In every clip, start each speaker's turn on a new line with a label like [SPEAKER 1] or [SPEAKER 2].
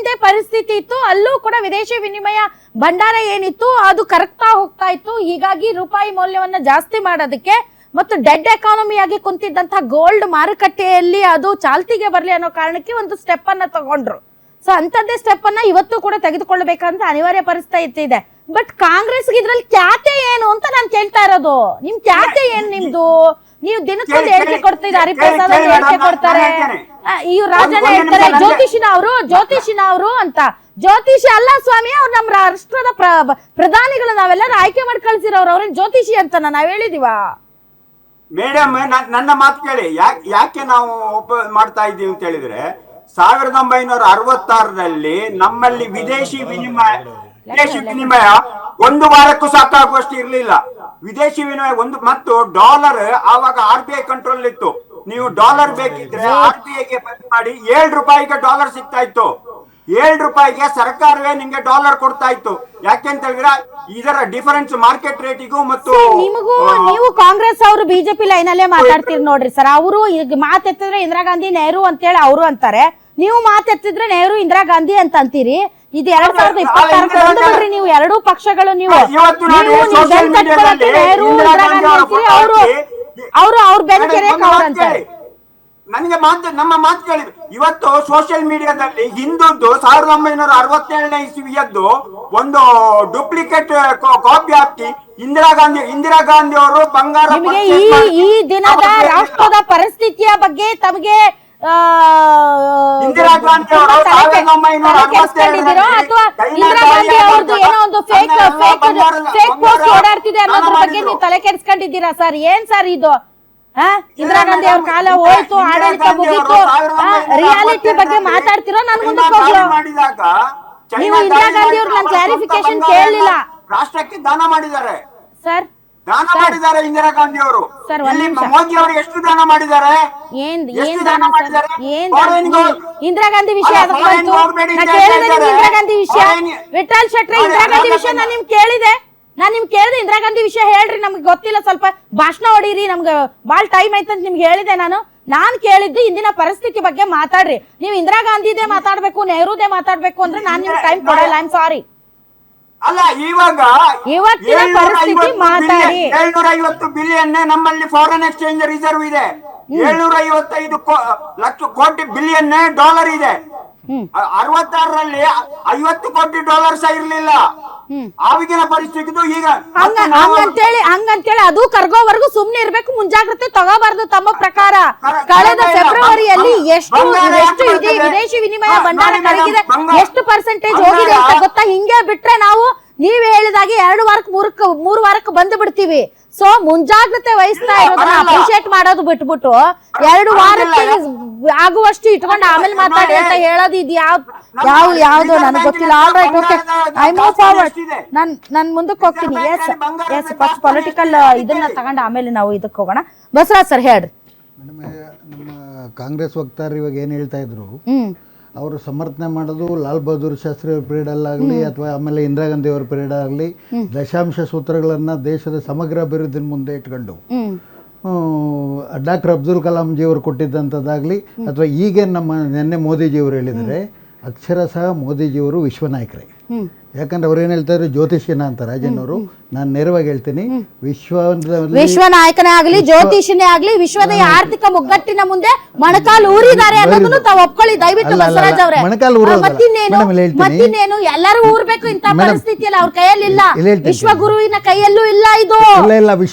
[SPEAKER 1] ಅಂಥದ್ದೇ ಪರಿಸ್ಥಿತಿ ಇತ್ತು. ಅಲ್ಲೂ ಕೂಡ ವಿದೇಶಿ ವಿನಿಮಯ ಭಂಡಾರ ಏನಿತ್ತು ಅದು ಕರಗ್ತಾ ಹೋಗ್ತಾ ಇತ್ತು. ಹೀಗಾಗಿ ರೂಪಾಯಿ ಮೌಲ್ಯವನ್ನ ಜಾಸ್ತಿ ಮಾಡೋದಕ್ಕೆ ಮತ್ತು ಡೆಡ್ ಎಕಾನಮಿ ಆಗಿ ಕುಂತಿದ್ದಂತಹ ಗೋಲ್ಡ್ ಮಾರುಕಟ್ಟೆಯಲ್ಲಿ ಅದು ಚಾಲ್ತಿಗೆ ಬರ್ಲಿ ಅನ್ನೋ ಕಾರಣಕ್ಕೆ ಒಂದು ಸ್ಟೆಪ್ ಅನ್ನ ತಗೊಂಡ್ರು. ಸೊ ಅಂತದ್ದೇ ಸ್ಟೆಪ್ ಅನ್ನ ಇವತ್ತು ಕೂಡ ತೆಗೆದುಕೊಳ್ಳಬೇಕಂತ ಅನಿವಾರ್ಯ ಪರಿಸ್ಥಿತಿ ಇದೆ. ಬಟ್ ಕಾಂಗ್ರೆಸ್ಗೆ ಇದ್ರಲ್ಲಿ ಖ್ಯಾತೆ ಏನು ಅಂತ ನಾನು ಕೇಳ್ತಾ ಇರೋದು. ನಿಮ್ ಖ್ಯಾತೆ ಏನ್ ನಿಮ್ದು? ನೀವು ದಿನಕ್ಕೊಂದು ಹೇಳಿಕೆ ಕೊಡ್ತಿದ್ದ ಹರಿಪ್ರಸಾದ್ ಅವ್ರು ಹೇಳಿಕೆ ಕೊಡ್ತಾರೆ, ಇವ್ರು ರಾಜನ ಹೇಳ್ತಾರೆ ಜ್ಯೋತಿಷಿನ ಅವರು ಅಂತ. ಜ್ಯೋತಿಷಿ ಅಲ್ಲ ಸ್ವಾಮಿ, ಅವ್ರು ನಮ್ಮ ರಾಷ್ಟ್ರದ ಪ್ರಧಾನಿಗಳು ನಾವೆಲ್ಲರೂ ಆಯ್ಕೆ ಮಾಡಿ ಕಳ್ಸಿರೋರು. ಅವ್ರೇನ್ ಜ್ಯೋತಿಷಿ ಅಂತ ನಾವ್ ಹೇಳಿದೀವ?
[SPEAKER 2] ಮೇಡಮ್ ನನ್ನ ಮಾತು ಕೇಳಿ. ಯಾಕೆ ನಾವು ಮಾಡ್ತಾ ಇದ್ದೀವಿ ಅಂತ ಹೇಳಿದ್ರೆ 1966ರಲ್ಲಿ ನಮ್ಮಲ್ಲಿ ವಿದೇಶಿ ವಿನಿಮಯ ಒಂದು ವಾರಕ್ಕೂ ಸಾಕಾಗುವಷ್ಟು ಇರ್ಲಿಲ್ಲ. ವಿದೇಶಿ ವಿನಿಮಯ ಮತ್ತು ಡಾಲರ್ ಆವಾಗ RBI ಕಂಟ್ರೋಲ್ ಇತ್ತು. ನೀವು ಡಾಲರ್ ಬೇಕಿದ್ರೆ RBIಗೆ ಬಂದ್ ಮಾಡಿ 7 ರೂಪಾಯಿಗೆ ಡಾಲರ್ ಸಿಗ್ತಾ ಇತ್ತು. 7 ರೂಪಾಯಿಗೆ ಸರ್ಕಾರವೇ ನಿಮ್ಗೆ ಡಾಲರ್ ಕೊಡ್ತಾ ಇತ್ತು. ಯಾಕೆಂತ ಹೇಳಿದ್ರೆ ಇದರ ಡಿಫರೆನ್ಸ್ ಮಾರ್ಕೆಟ್ ರೇಟಿಗೂ ಮತ್ತು
[SPEAKER 1] ನಿಮಗೂ. ನೀವು ಕಾಂಗ್ರೆಸ್ ಅವರು ಬಿಜೆಪಿ ಲೈನ್ ಅಲ್ಲೇ ಮಾತಾಡ್ತೀರಿ ನೋಡ್ರಿ ಸರ್. ಅವರು ಈಗ ಮಾತೆತ್ತಿದ್ರೆ ಇಂದಿರಾ ಗಾಂಧಿ ನೆಹರು ಅಂತೇಳಿ ಅವರು ಅಂತಾರೆ, ನೀವು ಮಾತೆತ್ತಿದ್ರೆ ನೆಹರು ಇಂದಿರಾ ಗಾಂಧಿ ಅಂತ ಅಂತೀರಿ. ಇದು 2026 ಬಂದ್ಬಿಡ್ರಿ ನೀವು ಎರಡೂ ಪಕ್ಷಗಳು. ನೀವು ನೆಹರು ಇಂದಿರಾ ಗಾಂಧಿ ಅಂತೀರಿ, ಅವರು ಅವ್ರ ಬೆನ್ಕೆರೆ ಅವ್ರು ಅಂತಾರೆ.
[SPEAKER 2] ನನಗೆ ನಮ್ಮ ಮಾತು ಕೇಳಿದ್ರು. ಇವತ್ತು ಸೋಷಿಯಲ್ ಮೀಡಿಯಾದಲ್ಲಿ ಹಿಂದುದ್ದು 1967ನೇ ಇಸ್ವಿಯದ್ದು ಒಂದು ಡೂಪ್ಲಿಕೇಟ್ ಕಾಪಿ ಹಾಕಿ ಇಂದಿರಾ ಗಾಂಧಿ ಅವರು ಬಂಗಾರ
[SPEAKER 1] ಈ ದಿನದ ರಾಷ್ಟ್ರದ ಪರಿಸ್ಥಿತಿಯ ಬಗ್ಗೆ ತಮಗೆ
[SPEAKER 2] ಇಂದಿರಾ ಗಾಂಧಿ ಅವರು
[SPEAKER 1] ಅಥವಾ ಇಂದಿರಾ ಗಾಂಧಿ ಅವ್ರದ್ದು ಏನೋ ಒಂದು ಫೇಕ್ ಪೋಸ್ಟ್ ಓಡಾಡ್ತಿದೆ ಅನ್ನೋದ್ರ ಬಗ್ಗೆ ನೀವು ತಲೆ ಕೆಡಿಸ್ಕೊಂಡಿದ್ದೀರಾ ಸರ್? ಏನ್ ಸರ್ ಇದು? ಇಂದಿರಾ ಗಾಂಧಿ ಅವ್ರ ಕಾಲ ಹೋಯ್ತು, ಆಡಳಿತ ಮುಗೀತು, ರಿಯಾಲಿಟಿ ಬಗ್ಗೆ ಮಾತಾಡ್ತಿರೋ? ನಾನು ಮುಂದಕ್ಕೆ ಹೋಗ್ಲೋ? ನೀವು ಇಂದಿರಾ ಗಾಂಧಿ ಅವ್ರು ನನ್ನ ಕ್ಲಾರಿಫಿಕೇಶನ್ ಕೇಳಲಿಲ್ಲ.
[SPEAKER 2] ರಾಷ್ಟ್ರಕ್ಕೆ ದಾನ ಮಾಡಿದ್ದಾರೆ
[SPEAKER 1] ಸರ್,
[SPEAKER 2] ದಾನ ಮಾಡಿದ್ದಾರೆ ಇಂದಿರಾ ಗಾಂಧಿ ಅವರು.
[SPEAKER 1] ಸರ್
[SPEAKER 2] ಮೋದಿ ಅವರು ಎಷ್ಟು ದಾನ ಮಾಡಿದ್ದಾರೆ?
[SPEAKER 1] ಏನ್ ದಾನ ಸರ್? ಇಂದಿರಾ ಗಾಂಧಿ ವಿಷಯ ಇಂದಿರಾ ಗಾಂಧಿ ವಿಷಯ ವಿಠಲ್ ಶೆಟ್ಟಿ ಇಂದಿರಾ ಗಾಂಧಿ ವಿಷಯ ನಾನು ನಿಮ್ಗೆ ಕೇಳಿದೆ. ಇಂದಿರಾ ಗಾಂಧಿ ವಿಷಯ ಹೇಳ್ರಿ, ನಮ್ಗೆ ಗೊತ್ತಿಲ್ಲ, ಸ್ವಲ್ಪ ಭಾಷಣ ಹೊಡೀರಿ, ನಮ್ಗೆ ಬಾಳ್ ಟೈಮ್ ಆಯ್ತಂತ ನಿಮ್ಗೆ ಹೇಳಿದೆ. ನಾನು ಕೇಳಿದ್ದು ಇಂದಿನ ಪರಿಸ್ಥಿತಿ ಬಗ್ಗೆ ಮಾತಾಡ್ರಿ. ನೀವು ಇಂದಿರಾ ಗಾಂಧಿದೇ ಮಾತಾಡ್ಬೇಕು, ನೆಹರುದೇ ಮಾತಾಡ್ಬೇಕು ಅಂದ್ರೆ ನಾನು ನಿಮ್ಗೆ ಟೈಮ್ ಕೊಡಲ್ಲ. I am sorry.
[SPEAKER 2] ಅಲ್ಲ, ಇವಾಗ
[SPEAKER 1] ಇವತ್ತಿನ ಪರಿಸ್ಥಿತಿ ಮಾತಾಡಿ.
[SPEAKER 2] 750 ಬಿಲಿಯನ್ ನಮ್ಮಲ್ಲಿ ಫಾರಿನ್ ಎಕ್ಸ್ಚೇಂಜ್ ರಿಸರ್ವ್ ಇದೆ. 755 ಲಕ್ಷ ಕೋಟಿ ಬಿಲಿಯನ್ ಡಾಲರ್ ಇದೆ. 66ರಲ್ಲಿ 50 ಕೋಟಿ ಡಾಲರ್ ಸಹ ಇರ್ಲಿಲ್ಲ. ಆವಾಗಿನ ಪರಿಸ್ಥಿತಿ ಈಗ
[SPEAKER 1] ಹಂಗಂತೇಳಿ ಅದು ಕರ್ಗೋವರೆಗೂ ಸುಮ್ನೆ ಇರ್ಬೇಕು, ಮುಂಜಾಗ್ರತೆ ತಗೋಬಾರ್ದು ತಮ್ಮ ಪ್ರಕಾರ. ಕಳೆದ ಫೆಬ್ರವರಿಯಲ್ಲಿ ಎಷ್ಟು ವಿದೇಶಿ ವಿನಿಮಯ ಭಂಡಾರ ಕರಗಿದೆ, ಎಷ್ಟು ಪರ್ಸೆಂಟೇಜ್ ಹೋಗಿದೆ ಅಂತ ಗೊತ್ತಾ? ಹಿಂಗೆ ಬಿಟ್ರೆ ನಾವು ನೀವ್ ಹೇಳಿದಾಗೆ 2 ವಾರಕ್ಕೆ 3 ವಾರಕ್ಕೆ ಬಂದು ಬಿಡ್ತೀವಿ. ಸೊ ಮುಂಜಾಗ್ರತೆ ವಹಿಸ್ತಾ ಇರೋದನ್ನ ಅಪ್ರಿಶಿಯೇಟ್ ಮಾಡೋದು ಬಿಟ್ಬಿಟ್ಟು 2 ವಾರಕ್ಕೆ ಆಗುವಷ್ಟು ಇಟ್ಕೊಂಡು ಆಮೇಲೆ ಮಾತಾಡಿ ಅಂತ ಹೇಳೋದು ಇದು ಯಾವ್ದು ನನಗೆ ಗೊತ್ತಿಲ್ಲ. All right, okay, I move forward. ನಾನ್ ಮುಂದಕ್ಕೆ ಹೋಗ್ತೀನಿ. ಎಸ್ ಫಸ್ಟ್ ಪೊಲಿಟಿಕಲ್ ಇದನ್ನ ತಗೊಂಡು ಆಮೇಲೆ ನಾವು ಇದಕ್ಕೆ ಹೋಗೋಣ. ಬಸವರಾಜ್ ಸರ್ ಹೇಳ್ರಿ.
[SPEAKER 3] ನಮ್ಮ ಕಾಂಗ್ರೆಸ್ ವಕ್ತಾರರು ಇವಾಗ ಏನ್ ಹೇಳ್ತಾ ಇದ್ರು, ಅವರು ಸಮರ್ಥನೆ ಮಾಡೋದು ಲಾಲ್ ಬಹದ್ದೂರ್ ಶಾಸ್ತ್ರಿ ಅವ್ರ ಪೀರಿಯಡ್ ಅಲ್ಲಾಗಲಿ ಅಥವಾ ಆಮೇಲೆ ಇಂದಿರಾ ಗಾಂಧಿ ಅವ್ರ ಪೀರಿಯಡ್ ಆಗಲಿ ದಶಾಂಶ ಸೂತ್ರಗಳನ್ನು ದೇಶದ ಸಮಗ್ರ ಅಭಿವೃದ್ಧಿ ಮುಂದೆ ಇಟ್ಕೊಂಡು ಡಾಕ್ಟರ್ ಅಬ್ದುಲ್ ಕಲಾಂ ಜಿ ಅವರು ಕೊಟ್ಟಿದ್ದಂಥದ್ದಾಗಲಿ ಅಥವಾ ಈಗ ನಮ್ಮ ನಿನ್ನೆ ಮೋದಿಜಿಯವರು ಹೇಳಿದರೆ ಅಕ್ಷರಶಃ ಮೋದಿಜಿಯವರು ವಿಶ್ವ ನಾಯಕರೇ. ಯಾಕಂದ್ರೆ ಅವ್ರು ಏನ್ ಹೇಳ್ತಾ ಇದ್ರು, ಜ್ಯೋತಿಷಿನ ಅಂತ ರಾಜನ್ ಅವರು. ನಾನು ನೇರವಾಗಿ ಹೇಳ್ತೀನಿ,
[SPEAKER 1] ವಿಶ್ವ ನಾಯಕನೇ ಆಗ್ಲಿ ಜ್ಯೋತಿಷಿನೇ ಆಗ್ಲಿ ವಿಶ್ವದ ಆರ್ಥಿಕ ಮುಗ್ಗಟ್ಟಿನ ಮುಂದೆ ಮೊಣಕಾಲು ಊರಿದ್ದಾರೆ ಅನ್ನೋದನ್ನು ತಾವು ಒಪ್ಕೊಳ್ಳಿ ದಯವಿಟ್ಟು ಬಸವರಾಜ್ ಅವರೇ. ಮತ್ತಿನ್ನೇನು ಎಲ್ಲರೂ ಊರ್ಬೇಕು ಇಂತ ಪರಿಸ್ಥಿತಿಯಲ್ಲಿ ಅವ್ರ ಕೈಯಲ್ಲಿ ಇಲ್ಲ. ವಿಶ್ವಗುರುವಿನ ಕೈಯಲ್ಲೂ ಇಲ್ಲ. ಇದು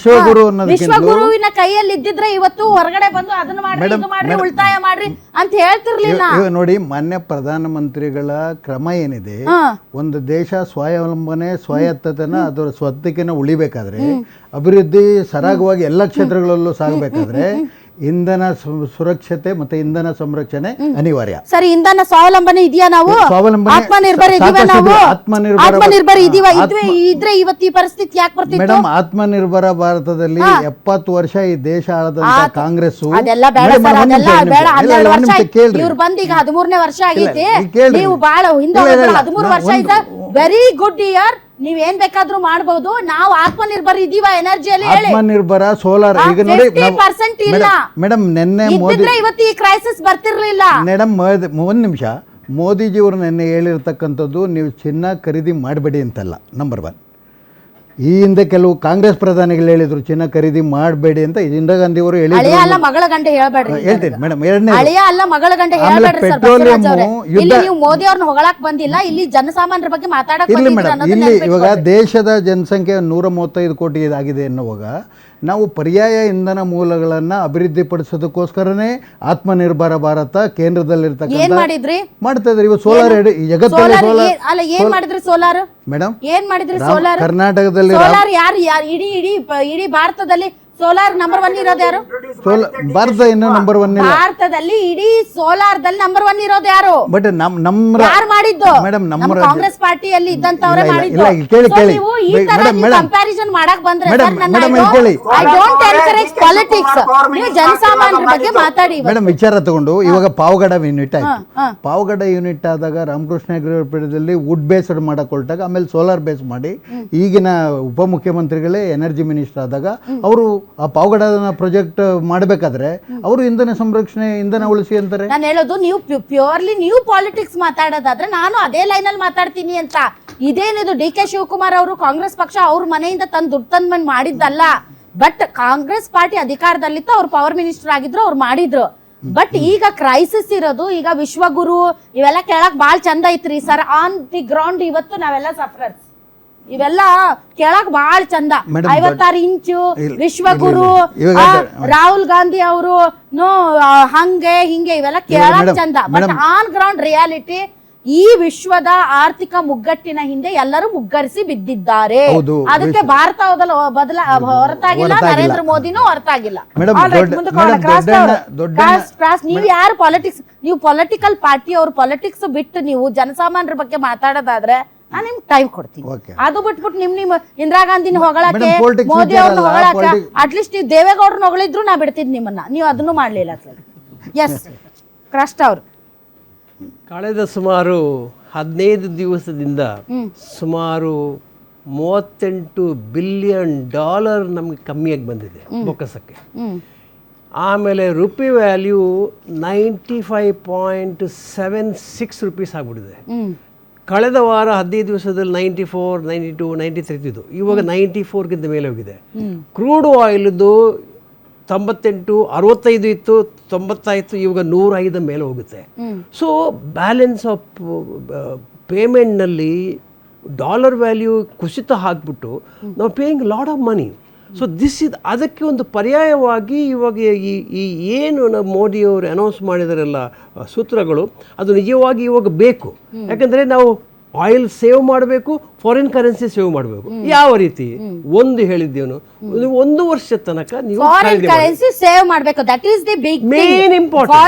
[SPEAKER 1] ವಿಶ್ವಗುರುವಿನ ಕೈಯಲ್ಲಿ ಇದ್ದಿದ್ರೆ ಇವತ್ತು ಹೊರಗಡೆ ಬಂದು ಅದನ್ನ ಮಾಡ್ರಿ ಇದು ಮಾಡ್ರಿ ಉಳಿತಾಯ ಮಾಡ್ರಿ ಅಂತ ಹೇಳ್ತಿರ್ಲಿಲ್ಲ.
[SPEAKER 3] ನೋಡಿ, ಮಾನ್ಯ ಪ್ರಧಾನಮಂತ್ರಿಗಳ ಕ್ರಮ ಏನಿದೆ, ಒಂದು ದೇಶ ಸ್ವಾವಲಂಬನೆ ಸ್ವಾಯತ್ತತೆನ ಅದರ ಸ್ವಂತಿಕೆನ ಉಳಿಬೇಕಾದ್ರೆ, ಅಭಿವೃದ್ಧಿ ಸರಾಗವಾಗಿ ಎಲ್ಲ ಕ್ಷೇತ್ರಗಳಲ್ಲೂ ಸಾಗಬೇಕಾದ್ರೆ ಇಂಧನ ಸುರಕ್ಷತೆ ಮತ್ತೆ ಇಂಧನ ಸಂರಕ್ಷಣೆ ಅನಿವಾರ್ಯ.
[SPEAKER 1] ಸರಿ, ಇಂಧನ ಸ್ವಾವಲಂಬನೆ ಇದೆಯಾ? ನಾವು ಆತ್ಮನಿರ್ಭರ ಇದೀವ? ನಾವು ಆತ್ಮನಿರ್ಭರ ಇದೀವ? ಇದ್ರೆ ಇವತ್ತು ಈ ಪರಿಸ್ಥಿತಿ ಯಾಕೆ ಬರ್ತಿತ್ತು?
[SPEAKER 3] ಮೇಡಮ್, ಆತ್ಮನಿರ್ಭರ ಭಾರತದಲ್ಲಿ 70 ವರ್ಷ ಈ ದೇಶ ಆಳದಂತ ಕಾಂಗ್ರೆಸ್
[SPEAKER 1] ಅದೆಲ್ಲ ಬೇಡ ಸರ್, ಅದೆಲ್ಲ ಬೇಡ. 12 ವರ್ಷ ಇವ್ರು ಬಂದು ಈಗ 13ನೇ ವರ್ಷ ಆಗೈತಿ. ನೀವು ಬಾಳ ಹಿಂದೆ 13 ವರ್ಷ ಇದೆ. Very good year. ನೀವ್ ಏನ್ ಬೇಕಾದ್ರೂ ಮಾಡಬಹುದು. ನಾವು ಆತ್ಮನಿರ್ಭರ ಇದೀವ ಎನರ್ಜಿಯಲ್ಲಿ?
[SPEAKER 3] ಆತ್ಮನಿರ್ಭರ ಸೋಲಾರ್ ಈಗ ನೋಡಿ
[SPEAKER 1] 50% ಇಲ್ಲ
[SPEAKER 3] ಮೇಡಮ್. ನಿನ್ನೆ
[SPEAKER 1] ಇವತ್ತು ಈ ಕ್ರೈಸಿಸ್ ಬರ್ತಿರ್ಲಿಲ್ಲ
[SPEAKER 3] ಮೇಡಮ್. ಒಂದ್ ನಿಮಿಷ, ಮೋದಿಜಿಯವರು ನೆನ್ನೆ ಹೇಳಿರ್ತಕ್ಕಂಥದ್ದು ನೀವು ಚಿನ್ನ ಖರೀದಿ ಮಾಡಬೇಡಿ ಅಂತಲ್ಲ, ನಂಬರ್ 1. ಈ ಹಿಂದೆ ಕೆಲವು ಕಾಂಗ್ರೆಸ್ ಪ್ರಧಾನಿಗಳು ಹೇಳಿದ್ರು ಚಿನ್ನ ಖರೀದಿ ಮಾಡಬೇಡಿ ಅಂತ. ಇಂದಿರಾ ಗಾಂಧಿ ಅವರು
[SPEAKER 1] ಅಳಿಯ
[SPEAKER 3] ಹೇಳಿದ್ರು.
[SPEAKER 1] ಅಲ್ಲ ಮಗಳ ಗಂಟೆ ಹೇಳ್ಬೇಡ್ರಿ.
[SPEAKER 3] ಹೇಳ್ತೀನಿ ಮೇಡಮ್. ಎರಡನೇ
[SPEAKER 1] ಅಳಿಯ ಅಲ್ಲ ಮಗಳ ಗಂಟೆ
[SPEAKER 3] ಆಮೇಲೆ
[SPEAKER 1] ಹೇಳ್ಬೇಡ್ರಿ ಸರ್
[SPEAKER 3] ಪೆಟ್ರೋಲಿಯಂ
[SPEAKER 1] ಬಸವರಾಜ್ ಅವ್ರೆ.
[SPEAKER 3] ಯುದ್ಧ
[SPEAKER 1] ಇಲ್ಲಿ ನೀವು ಮೋದಿ ಅವ್ರನ್ನ ಹೊಗಳಾಕ್ ಬಂದಿಲ್ಲ, ಇಲ್ಲಿ ಜನಸಾಮಾನ್ಯರ ಬಗ್ಗೆ ಮಾತಾಡಕ್
[SPEAKER 3] ಇರ್ಲಿ
[SPEAKER 1] ಬಂದಿದ್ದೀರ
[SPEAKER 3] ಮೇಡಮ್.
[SPEAKER 1] ಅನ್ನೋದನ್ನ
[SPEAKER 3] ಇಲ್ಲಿ ಇವಾಗ
[SPEAKER 1] ನೆನ್ಪಿಟ್ಕೊಳ್ಳಿ.
[SPEAKER 3] ದೇಶದ ಜನಸಂಖ್ಯೆ 135 ಕೋಟಿ ಆಗಿದೆ ಎನ್ನುವಾಗ ನಾವು ಪರ್ಯಾಯ ಇಂಧನ ಮೂಲಗಳನ್ನು ಅಭಿವೃದ್ಧಿಪಡಿಸೋದಕ್ಕೋಸ್ಕರನೇ ಆತ್ಮನಿರ್ಭರ ಭಾರತ
[SPEAKER 1] ಏನ್
[SPEAKER 3] ಕೇಂದ್ರದಲ್ಲಿರ್ತಕ್ಕಂಥ
[SPEAKER 1] ಮಾಡಿದ್ರಿ?
[SPEAKER 3] ಮಾಡ್ತಾ ಇದ್ದಾರೆ. ಇವಾಗ ಸೋಲಾರ್ ಜಗತ್ತಲ್ಲಿ
[SPEAKER 1] ಸೋಲಾರ್
[SPEAKER 3] ಸೋಲಾರ್
[SPEAKER 1] ಅಲ್ಲ ಏನ್ ಮಾಡಿದ್ರಿ ಸೋಲಾರ್?
[SPEAKER 3] ಮೇಡಮ್
[SPEAKER 1] ಏನ್ ಮಾಡಿದ್ರಿ ಸೋಲಾರ್?
[SPEAKER 3] ಕರ್ನಾಟಕದಲ್ಲಿ
[SPEAKER 1] ಸೋಲಾರ್ ಯಾರು ಇಡೀ ಭಾರತದಲ್ಲಿ ಸೋಲಾರ್ ನಂಬರ್ 1 ಇರೋದು ಯಾರು?
[SPEAKER 3] ಭಾರತ ಇನ್ನೂ ನಂಬರ್ 1 ಇಲ್ಲ.
[SPEAKER 1] ಭಾರತದಲ್ಲಿ ಇಡೀ ಸೋಲಾರ್ ದಲ್ಲಿ ನಂಬರ್ 1 ಇರೋದು ಯಾರು?
[SPEAKER 3] ಬಟ್ ನಮ್ಮ
[SPEAKER 1] ಯಾರು ಮಾಡಿದ್ದು?
[SPEAKER 3] ಮೇಡಮ್ ನಮ್ಮ
[SPEAKER 1] ನಮ್ಮ ಕಾಂಗ್ರೆಸ್ ಪಾರ್ಟಿಯಲ್ಲಿ ಇದ್ದಂತವರೇ
[SPEAKER 3] ಇಲ್ಲ,
[SPEAKER 1] ಮಾಡಿದ್ದು.
[SPEAKER 3] ಇಲ್ಲ, ಕೇಳಿ,
[SPEAKER 1] So
[SPEAKER 3] ಕೇಳಿ.
[SPEAKER 1] ನೀವು ಈ ತರ
[SPEAKER 3] ಮೇಡಮ್, ಮೇಡಮ್.
[SPEAKER 1] ಕಂಪ್ಯಾರಿಸನ್ ಮಾಡಕ್ ಬಂದ್ರೆ
[SPEAKER 3] ಮೇಡಮ್,
[SPEAKER 1] ಸರ್, ನನ್ನ
[SPEAKER 3] ಮೇಡಮ್, ಇಲ್ಲಿ ಕೇಳಿ.
[SPEAKER 1] I don't encourage politics. ನೀವು ಜನಸಾಮಾನ್ಯರ ಬಗ್ಗೆ ಮಾತಾಡಿ.
[SPEAKER 3] ಮೇಡಮ್ ವಿಚಾರ ತಗೊಂಡು ಇವಾಗ ಪಾವಗಡ ಯೂನಿಟ್ ಆಯ್ತು. ಪಾವಗಡ ಯೂನಿಟ್ ಆದಾಗ ರಾಮಕೃಷ್ಣ ಹೆಗಡೆ ವುಡ್ ಬೇಸ್ಡ್ ಮಾಡಕ್ ಹೊರಟಾಗ ಆಮೇಲೆ ಸೋಲಾರ್ ಬೇಸ್ ಮಾಡಿ ಈಗಿನ ಉಪಮುಖ್ಯಮಂತ್ರಿಗಳೇ ಎನರ್ಜಿ ಮಿನಿಸ್ಟರ್ ಆದಾಗ ಅವರು ಆ ಪಾವಗಡ ಪ್ರಾಜೆಕ್ಟ್ ಮಾಡಬೇಕಾದ್ರೆ ಅವರು ಇಂಧನ ಸಂರಕ್ಷಣೆ ಇಂಧನ ಉಳಿಸಿ ಅಂತಾರೆ.
[SPEAKER 1] ನಾನು ಹೇಳೋದು ನೀವು ಪ್ಯೂರ್ಲಿ ನೀವು ಪಾಲಿಟಿಕ್ಸ್ ಮಾತಾಡೋದಾದ್ರೆ ನಾನು ಅದೇ ಲೈನ್ ಅಲ್ಲಿ ಮಾತಾಡ್ತೀನಿ ಅಂತ. ಇದೇನಿದು ಡಿ ಕೆ ಶಿವಕುಮಾರ್ ಅವರು ಕಾಂಗ್ರೆಸ್ ಪಕ್ಷ ಅವ್ರ ಮನೆಯಿಂದ ತಂದು ದುಡ್ಡು ತಂದು ಮಾಡಿದ್ದಲ್ಲ. ಬಟ್ ಕಾಂಗ್ರೆಸ್ ಪಾರ್ಟಿ ಅಧಿಕಾರದಲ್ಲಿತ್ತು, ಅವ್ರು ಪವರ್ ಮಿನಿಸ್ಟರ್ ಆಗಿದ್ರು, ಅವ್ರು ಮಾಡಿದ್ರು. ಬಟ್ ಈಗ ಕ್ರೈಸಿಸ್ ಇರೋದು, ಈಗ ವಿಶ್ವಗುರು ಇವೆಲ್ಲ ಕೇಳಕ್ ಬಾಳ್ ಚಂದ ಐತ್ರಿ ಸರ್. ಆನ್ ದಿ ಗ್ರೌಂಡ್ ಇವತ್ತು ನಾವೆಲ್ಲ ಸಫರರ್ಸ್. ಇವೆಲ್ಲ ಕೇಳಕ್ ಬಾಳ್ ಚಂದ. 56 ಇಂಚು ವಿಶ್ವಗುರು, ರಾಹುಲ್ ಗಾಂಧಿ ಅವರು ಹಂಗೆ ಹಿಂಗೆ ಇವೆಲ್ಲ ಕೇಳಕ್ ಚಂದ. ಬಟ್ ಆನ್ ಗ್ರೌಂಡ್ ರಿಯಾಲಿಟಿ ಈ ವಿಶ್ವದ ಆರ್ಥಿಕ ಮುಗ್ಗಟ್ಟಿನ ಹಿಂದೆ ಎಲ್ಲರೂ ಮುಗ್ಗರಿಸಿ ಬಿದ್ದಿದ್ದಾರೆ. ಅದಕ್ಕೆ ಭಾರತ ಹೊರತಾಗಿಲ್ಲ, ನರೇಂದ್ರ ಮೋದಿನೂ ಹೊರತಾಗಿಲ್ಲ. ನೀವು ಯಾರು ಪಾಲಿಟಿಕ್ಸ್, ನೀವು ಪೊಲಿಟಿಕಲ್ ಪಾರ್ಟಿ ಅವ್ರು ಪಾಲಿಟಿಕ್ಸ್ ಬಿಟ್ಟು ನೀವು ಜನಸಾಮಾನ್ಯರ ಬಗ್ಗೆ ಮಾತಾಡೋದಾದ್ರೆ ನಾನು ನಿಮ್ಗೆ ಟೈಮ್ ಕೊಡ್ತೀನಿ. ಅದು ಬಿಟ್ಬಿಟ್ಟು ನಿಮ್ ಇಂದಿರಾ ಗಾಂಧಿನ ಹೊಗಳಕ್ಕೆ, ಮೋದಿ ಅವ್ರನ್ನ ಹೊಗಳಕ್ಕೆ, ಅಟ್ಲೀಸ್ಟ್ ನೀವು ದೇವೇಗೌಡರನ್ನ ಹೊಗಳಿದ್ರು ನಾ ಬಿಡ್ತಿದ್ ನಿಮ್ಮನ್ನ. ನೀವು ಅದನ್ನು ಮಾಡ್ಲಿಲ್ಲ ಸರ್. ಎಸ್ ಕ್ರಸ್ಟ್ ಅವರು
[SPEAKER 4] ಕಳೆದ ಸುಮಾರು 15 ದಿವಸದಿಂದ ಸುಮಾರು $38 ಬಿಲಿಯನ್ ನಮಗೆ ಕಮ್ಮಿಯಾಗಿ ಬಂದಿದೆ ಬೊಕ್ಕಸಕ್ಕೆ. ಆಮೇಲೆ ರುಪಿ ವ್ಯಾಲ್ಯೂ 95.76 ರುಪೀಸ್ ಆಗ್ಬಿಟ್ಟಿದೆ. ಕಳೆದ ವಾರ 15 ದಿವಸದಲ್ಲಿ 94, 92, 93 ಇದ್ದು, ಇವಾಗ 94ಗಿಂತ ಮೇಲೆ ಹೋಗಿದೆ. ಕ್ರೂಡ್ ಆಯಿಲ್ದು 98, 65 ಇತ್ತು, 90 ಇತ್ತು, ಇವಾಗ 105 ಮೇಲೆ ಹೋಗುತ್ತೆ. ಸೊ ಬ್ಯಾಲೆನ್ಸ್ ಆಫ್ ಪೇಮೆಂಟ್ನಲ್ಲಿ ಡಾಲರ್ ವ್ಯಾಲ್ಯೂ ಕುಸಿತ ಹಾಕ್ಬಿಟ್ಟು ನಾವು paying lot of money. So ಅದಕ್ಕೆ ಒಂದು ಪರ್ಯಾಯವಾಗಿ ಇವಾಗ ಈ ಏನು ನಮ್ಮ ಮೋದಿಯವರು ಅನೌನ್ಸ್ ಮಾಡಿದಾರೆಲ್ಲ ಸೂತ್ರಗಳು, ಅದು ನಿಜವಾಗಿ ಇವಾಗ ಬೇಕು. ಯಾಕಂದರೆ ನಾವು ಆಯಿಲ್ ಸೇವ್ ಮಾಡಬೇಕು, ಫಾರಿನ್ ಕರೆನ್ಸಿ ಸೇವ್ ಮಾಡಬೇಕು. ಯಾವ ರೀತಿ ಒಂದು ಹೇಳಿದ್ದೇನು, 1 ವರ್ಷ ತನಕ ನೀವು
[SPEAKER 1] ಫಾರಿನ್ ಕರೆನ್ಸಿ ಸೇವ್ ಮಾಡಬೇಕು. That is the big
[SPEAKER 4] main important.